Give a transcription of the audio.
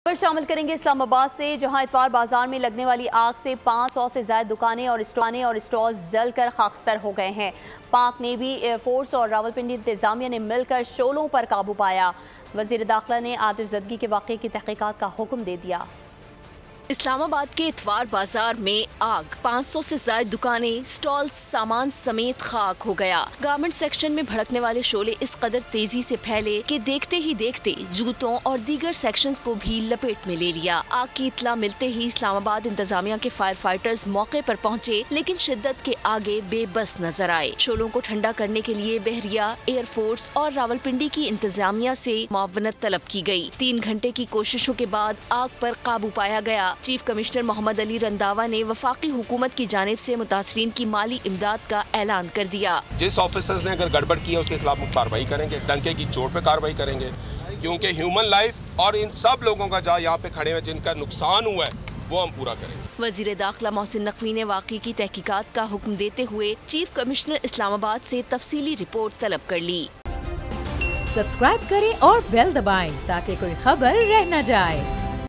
पर शामिल करेंगे इस्लामाबाद से, जहां इतवार बाजार में लगने वाली आग से 500 से ज्यादा दुकानें और स्टॉल जलकर खाकस्तर हो गए हैं। पाक नेवी, एयरफोर्स और रावलपिंडी इंतजामिया ने मिलकर शोलों पर काबू पाया। वजीर दाखिला ने आतिशज़दगी के वाक़े की तहकीकात का हुक्म दे दिया। इस्लामाबाद के इतवार बाजार में आग, 500 से ज्यादा दुकानें, स्टॉल, सामान समेत खाक हो गया। गारमेंट सेक्शन में भड़कने वाले शोले इस कदर तेजी से फैले कि देखते ही देखते जूतों और दीगर सेक्शंस को भी लपेट में ले लिया। आग की इत्ला मिलते ही इस्लामाबाद इंतजामिया के फायर फाइटर्स मौके पर पहुंचे, लेकिन शिद्दत के आगे बेबस नजर आए। शोलों को ठंडा करने के लिए बहरिया, एयरफोर्स और रावलपिंडी की इंतजामिया से मुआवनत तलब की गयी। 3 घंटे की कोशिशों के बाद आग पर काबू पाया गया। चीफ कमिश्नर मोहम्मद अली रंधावा ने वफाकी हुकूमत की जानिब से मुतासरीन की माली इमदाद का ऐलान कर दिया। जिस ऑफिसर्स ने अगर गड़बड़ की है उसके खिलाफ कार्रवाई करेंगे, डंके की चोट पे कार्रवाई करेंगे, क्योंकि ह्यूमन लाइफ और इन सब लोगों का जहाँ यहाँ पे खड़े हुए जिनका नुकसान हुआ है वो हम पूरा करेंगे। वजीर दाखिला मोहसिन नकवी ने वाक़ई की तहकीकात का हुक्म देते हुए चीफ कमिश्नर इस्लामाबाद से तफसीली रिपोर्ट तलब कर ली। सब्सक्राइब करें और बेल दबाएं ताकि कोई खबर रह न जाए।